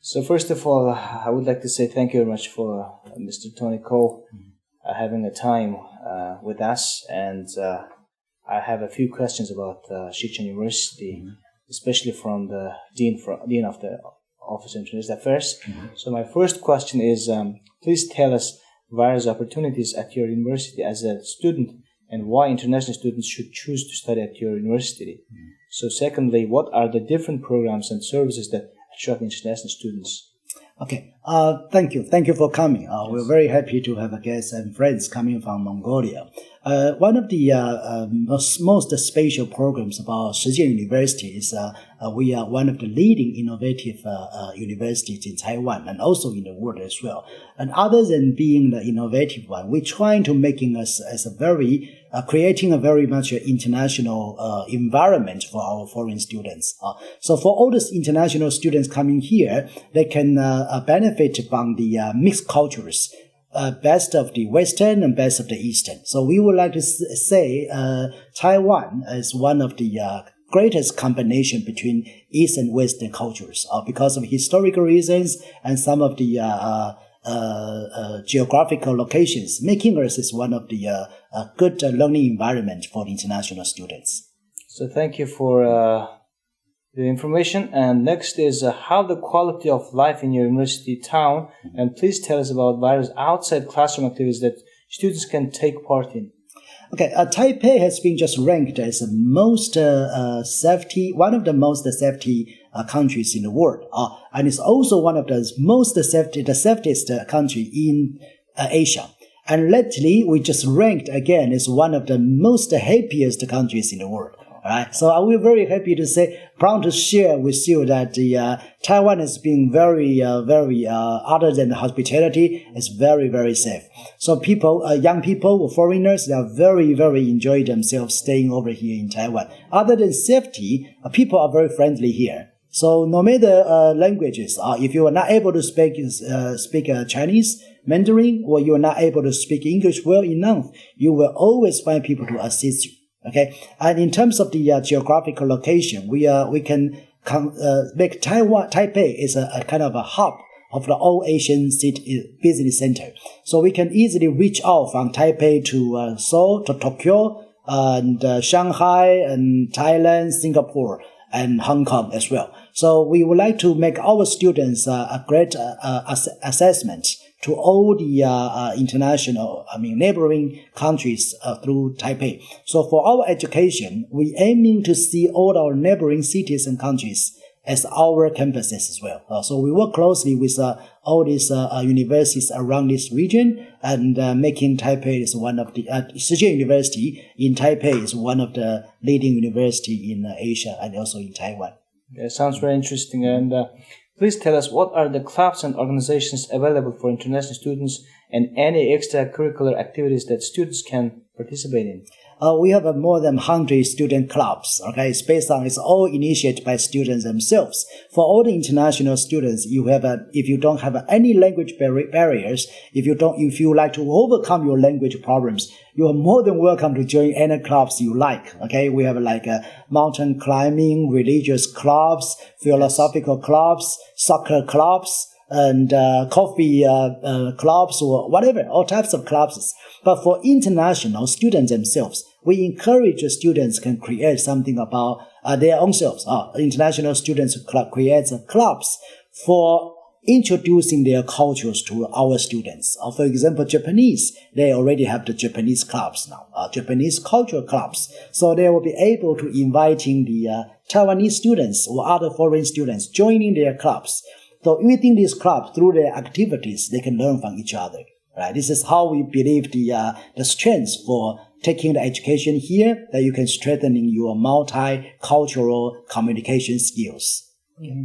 So first of all, I would like to say thank you very much for Mr. Tony Ko having a time with us, and I have a few questions about Shih University, especially from the Dean of the Office of International Affairs. So my first question is, please tell us various opportunities at your university as a student and why international students should choose to study at your university. So secondly, what are the different programs and services that attract international students? Okay, thank you. Thank you for coming. We're very happy to have guests and friends coming from Mongolia. One of the most special programs about Shih University is we are one of the leading innovative universities in Taiwan and also in the world as well. And other than being the innovative one, we're trying to making us as a very creating a very much international environment for our foreign students. So for all these international students coming here, they can benefit from the mixed cultures, best of the Western and best of the Eastern. So we would like to say Taiwan is one of the greatest combination between East and Western cultures because of historical reasons and some of the geographical locations, making us is one of the good learning environment for the international students. So thank you for the information. And next is how the quality of life in your university town, and please tell us about various outside classroom activities that students can take part in. Okay, Taipei has been just ranked as the most one of the most safety countries in the world, and it's also one of the safest country in Asia. And lately, we just ranked again as one of the most happiest countries in the world. Right. So we're very happy to say, proud to share with you that Taiwan has been very, other than hospitality, is very, very safe. So people, young people, foreigners, they are very, very enjoy themselves staying over here in Taiwan. Other than safety, people are very friendly here. So no matter languages, if you are not able to speak Chinese, Mandarin, or you are not able to speak English well enough, you will always find people to assist you. Okay, and in terms of the geographical location, we can make Taipei is a kind of a hub of the all Asian city business center. So we can easily reach out from Taipei to Seoul, to Tokyo, and Shanghai, and Thailand, Singapore, and Hong Kong as well. So we would like to make our students a great assessment to all the neighboring countries through Taipei. So for our education, we aiming to see all our neighboring cities and countries as our campuses as well. So we work closely with all these universities around this region, and making Taipei is one of the Shih University in Taipei is one of the leading university in Asia and also in Taiwan. Yeah, sounds very interesting. And please tell us what are the clubs and organizations available for international students and any extracurricular activities that students can participate in. We have more than 100 student clubs. Okay, it's all initiated by students themselves. For all the international students, if you don't have any language barriers, if you like to overcome your language problems, you are more than welcome to join any clubs you like. Okay, we have like mountain climbing, religious clubs, philosophical clubs, soccer clubs, and coffee clubs, or whatever, all types of clubs. But for international students themselves, we encourage the students can create something about their own selves. International students create clubs for introducing their cultures to our students. For example, Japanese, they already have the Japanese clubs now, Japanese cultural clubs. So they will be able to inviting the Taiwanese students or other foreign students joining their clubs. So within these clubs, through their activities, they can learn from each other. Right? This is how we believe the strength for taking the education here, that you can strengthen your multicultural communication skills. Mm-hmm.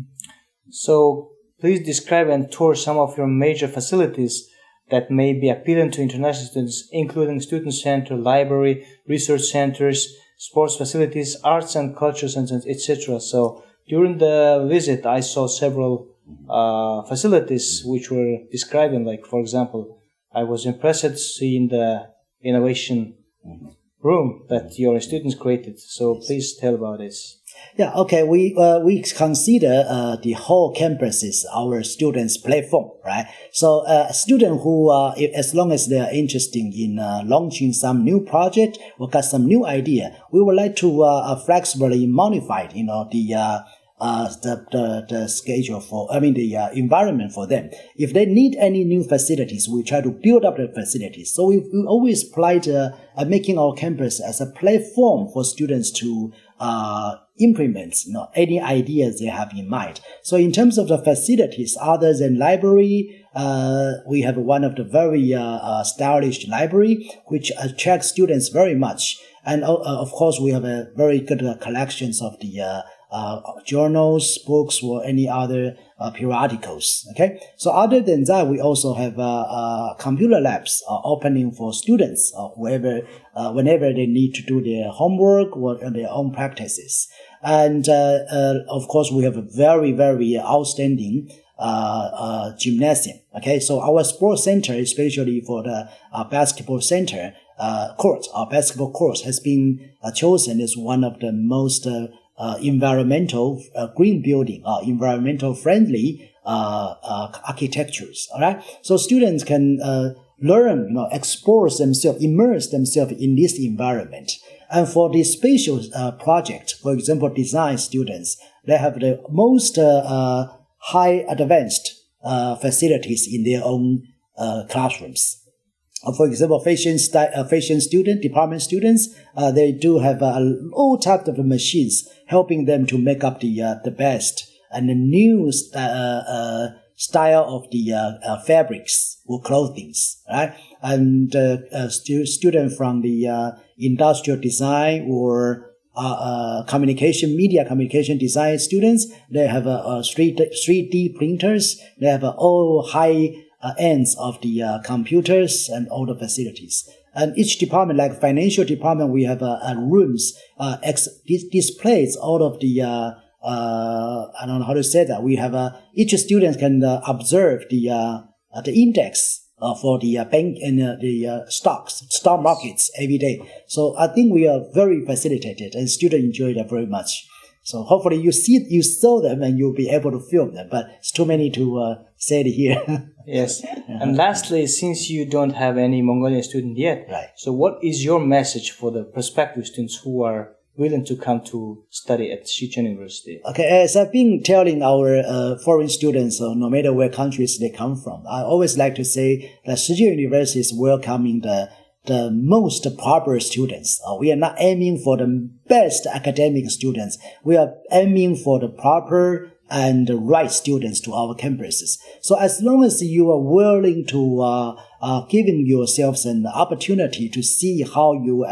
So please describe and tour some of your major facilities that may be appealing to international students, including student center, library, research centers, sports facilities, arts and culture centers, etc. So during the visit, I saw several facilities which were describing, like, for example, I was impressed seeing the innovation room that your students created. So please tell about this. Yeah, okay. We consider the whole campus is our students' platform, right? So a student who, as long as they are interested in launching some new project or got some new idea, we would like to flexibly modify, the schedule the environment for them. If they need any new facilities, we try to build up the facilities. So we always apply to making our campus as a platform for students to implement any ideas they have in mind. So in terms of the facilities, other than library, we have one of the very stylish library which attracts students very much. And of course, we have a very good collections of the journals, books, or any other periodicals. Okay, so other than that, we also have computer labs opening for students, whenever they need to do their homework or their own practices. And of course, we have a very, very outstanding gymnasium. Okay, so our sports center, especially for the basketball center court, our basketball court has been chosen as one of the most environmental green building, environmental friendly architectures. All right, so students can learn, expose themselves, immerse themselves in this environment. And for the spatial project, for example, design students, they have the most high advanced facilities in their own classrooms. For example, fashion department students, they do have all types of machines helping them to make up the best and the new style of the fabrics or clothings, right? And students from the industrial design or media communication design students, they have 3D printers. They have all high ends of the computers and all the facilities. And each department, like financial department, we have rooms, displays all of the, I don't know how to say that. We have, each student can observe the index for the bank and the stock markets every day. So I think we are very facilitated and students enjoy that very much. So hopefully you saw them and you'll be able to film them, but it's too many to say it here. Yes. And lastly, since you don't have any Mongolian student yet, right. So what is your message for the prospective students who are willing to come to study at Shih University? Okay, as I've been telling our foreign students, no matter where countries they come from, I always like to say that Shih University is welcoming the most proper students. We are not aiming for the best academic students. We are aiming for the proper and the right students to our campuses. So as long as you are willing to giving yourselves an opportunity to see how you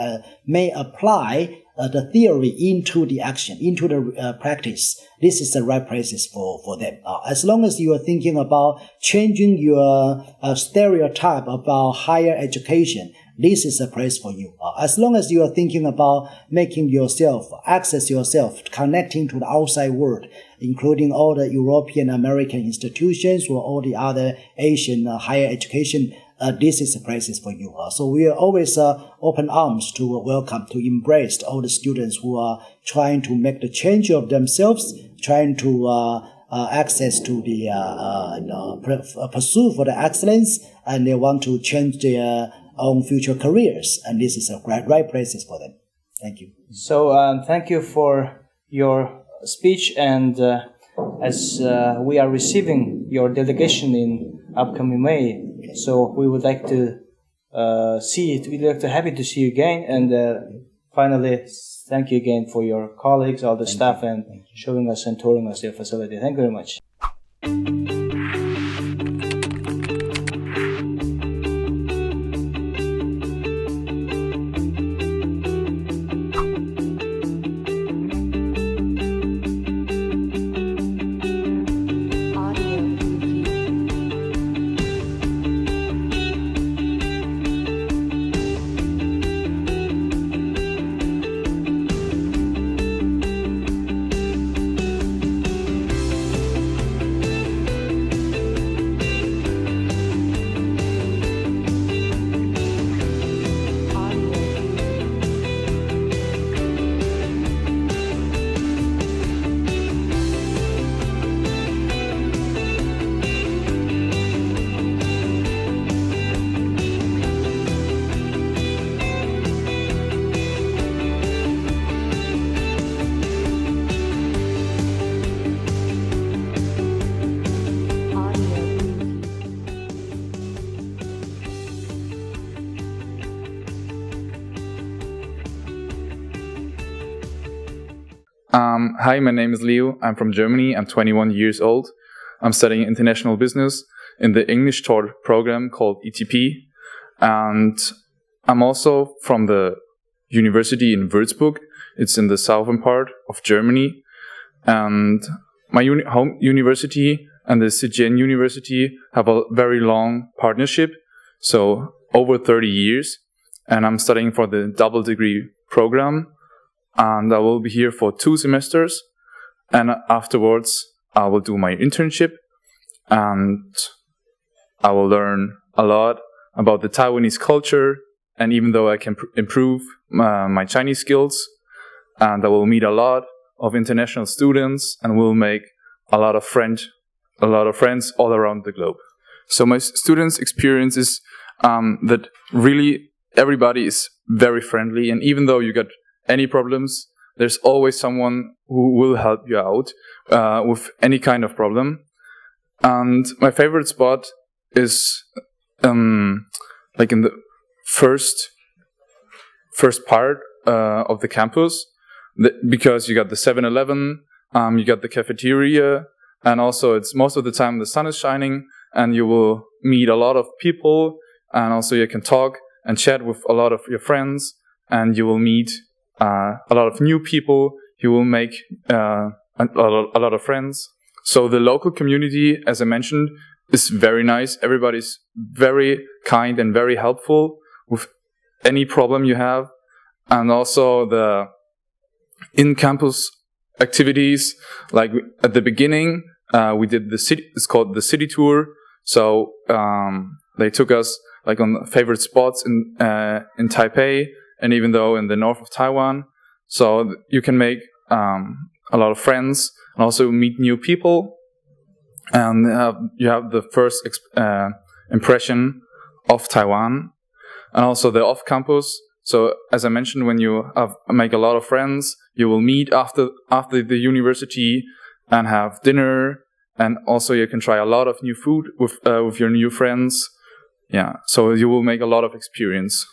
may apply the theory into the action, into the practice, this is the right places for them. As long as you are thinking about changing your stereotype about higher education, this is a place for you. As long as you are thinking about making yourself, access yourself, connecting to the outside world, including all the European American institutions or all the other Asian higher education, this is the places for you. So we are always open arms to welcome, to embrace all the students who are trying to make the change of themselves, trying to access to the pursue for the excellence, and they want to change their own future careers, and this is a right places for them. Thank you. So thank you for your speech, and as we are receiving your delegation in upcoming May, so we would like to we'd like to happy to see you again, and finally thank you again for your colleagues, all the staff, and showing us and touring us your facility. Thank you very much. Hi, my name is Leo. I'm from Germany. I'm 21 years old. I'm studying international business in the English taught program called ETP. And I'm also from the university in Würzburg. It's in the southern part of Germany. And my home university and the Chien University have a very long partnership, so over 30 years. And I'm studying for the double degree program. And I will be here for 2 semesters, and afterwards I will do my internship, and I will learn a lot about the Taiwanese culture, and even though I can improve my Chinese skills, and I will meet a lot of international students, and will make a lot of friends all around the globe. So my students' experience is that really everybody is very friendly, and even though you got any problems, there's always someone who will help you out with any kind of problem. And my favorite spot is like in the first part of the campus, because you got the 7-Eleven, you got the cafeteria, and also it's most of the time the sun is shining, and you will meet a lot of people, and also you can talk and chat with a lot of your friends, and you will meet a lot of new people. You will make a lot of friends. So the local community, as I mentioned, is very nice. Everybody's very kind and very helpful with any problem you have. And also the in-campus activities, like at the beginning, we did the city. It's called the city tour. So they took us like on favorite spots in Taipei, and even though in the north of Taiwan. So you can make a lot of friends and also meet new people. And you have the first impression of Taiwan. And also the off-campus. So as I mentioned, when you make a lot of friends, you will meet after the university and have dinner. And also you can try a lot of new food with your new friends. Yeah, so you will make a lot of experience.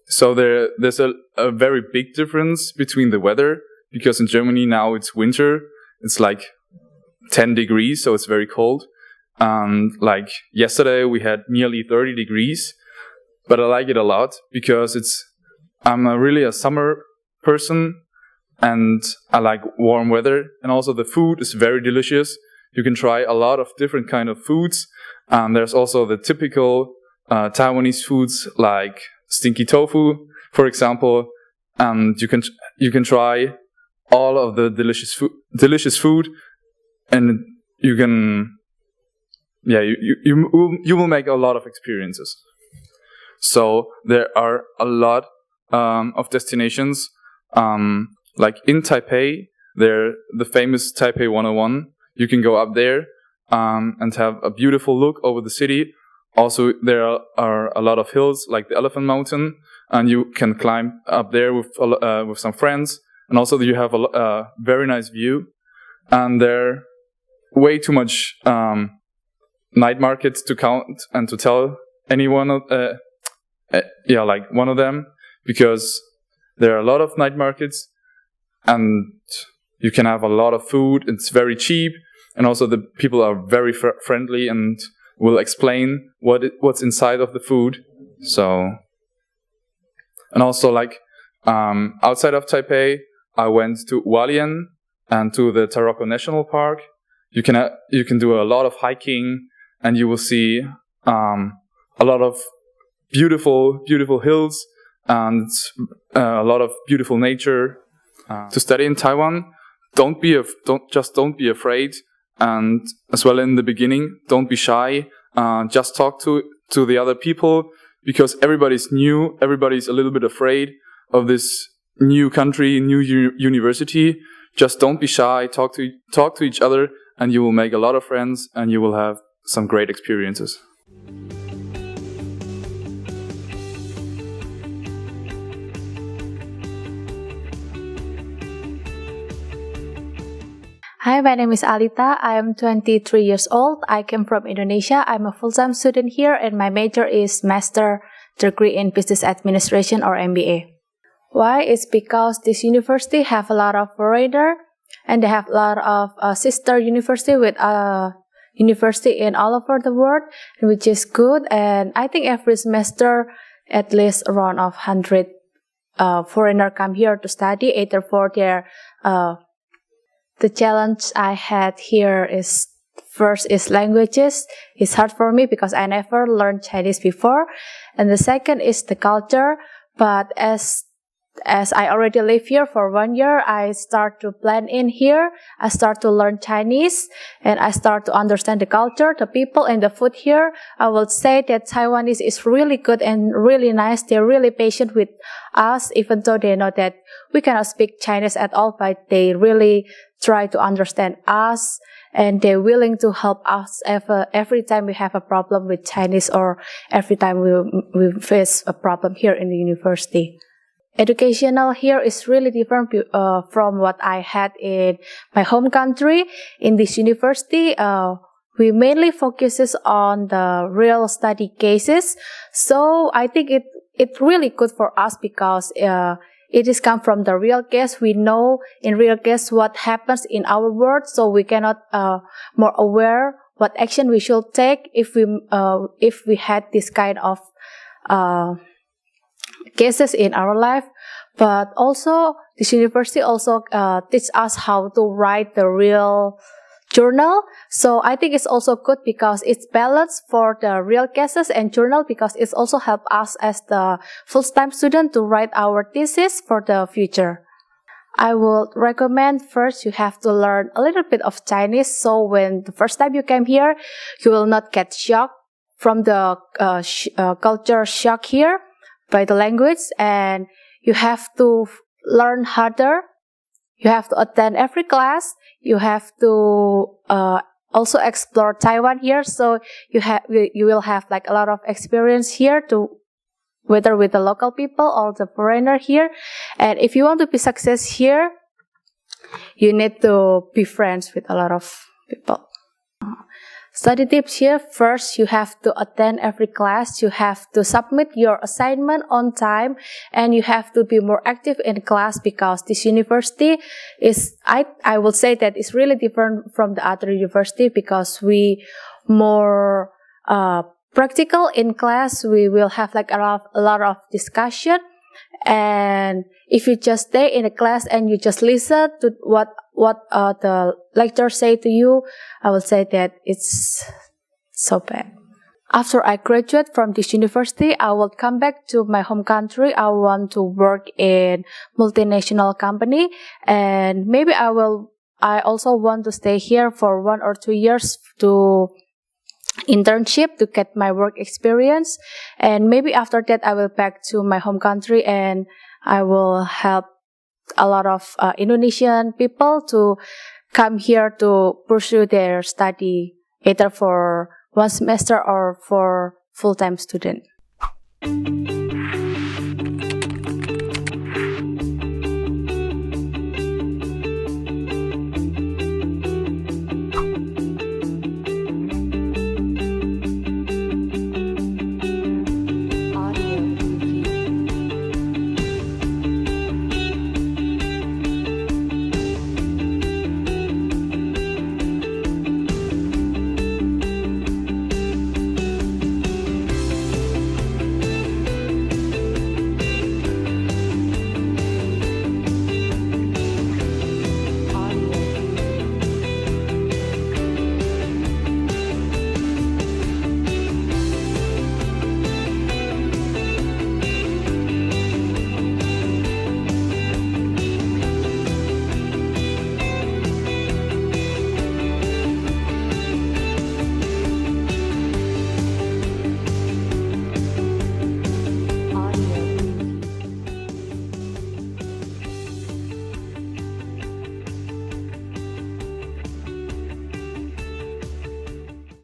So there's a very big difference between the weather, because in Germany now it's winter. It's like 10 degrees, so it's very cold. And like yesterday we had nearly 30 degrees, but I like it a lot because I'm really a summer person, and I like warm weather. And also the food is very delicious. You can try a lot of different kind of foods. And there's also the typical Taiwanese foods like stinky tofu, for example, and you can try all of the delicious food, and you will make a lot of experiences. So there are a lot of destinations, like in Taipei, the famous Taipei 101. You can go up there and have a beautiful look over the city. Also, there are a lot of hills, like the Elephant Mountain, and you can climb up there with some friends. And also, you have a very nice view. And there are way too much night markets to count and to tell anyone. Like one of them, because there are a lot of night markets, and you can have a lot of food. It's very cheap, and also the people are very friendly and will explain what's inside of the food. So, and also like outside of Taipei, I went to Hualien and to the Taroko National Park. You can do a lot of hiking, and you will see a lot of beautiful hills and a lot of beautiful nature. To study in Taiwan, don't be afraid. And as well in the beginning, don't be shy. Just talk to the other people, because everybody's new. Everybody's a little bit afraid of this new country, new university. Just don't be shy. Talk to each other, and you will make a lot of friends, and you will have some great experiences. Hi, my name is Alita. I am 23 years old. I came from Indonesia. I'm a full-time student here, and my major is Master Degree in Business Administration or MBA. Why? It's because this university have a lot of foreigner and they have a lot of sister university with university in all over the world, which is good. And I think every semester at least around 100 foreigner come here to study either for their the challenge I had here is first is languages. It's hard for me because I never learned Chinese before, and the second is the culture. But as I already live here for 1 year, I start to blend in here. I start to learn Chinese, and I start to understand the culture, the people, and the food here. I would say that Taiwanese is really good and really nice. They're really patient with us, even though they know that we cannot speak Chinese at all, but they really try to understand us, and they're willing to help us every time we have a problem with Chinese or every time we face a problem here in the university. Educational here is really different from what I had in my home country. In this university, we mainly focuses on the real study cases. So I think it's really good for us because it is come from the real case. We know in real case what happens in our world, so we cannot more aware what action we should take if we had this kind of cases in our life. But also this university also teach us how to write the real journal. So I think it's also good because it's balanced for the real cases and journal, because it's also help us as the full-time student to write our thesis for the future. I would recommend first you have to learn a little bit of Chinese, so when the first time you came here, you will not get shocked from the culture shock here by the language, and you have to learn harder. You have to attend every class. You have to also explore Taiwan here, so you will have like a lot of experience here to whether with the local people or the foreigner here. And if you want to be success here, you need to be friends with a lot of people. Study tips here. First, you have to attend every class. You have to submit your assignment on time, and you have to be more active in class because this university is, I would say that it's really different from the other university because we more practical in class. We will have like a lot of discussion, and if you just stay in a class and you just listen to what the lecturer say to you, I would say that it's so bad. After I graduate from this university, I will come back to my home country. I want to work in multinational company, and maybe I also want to stay here for 1 or 2 years to internship to get my work experience, and maybe after that I will back to my home country and I will help a lot of Indonesian people to come here to pursue their study either for 1 semester or for full-time student.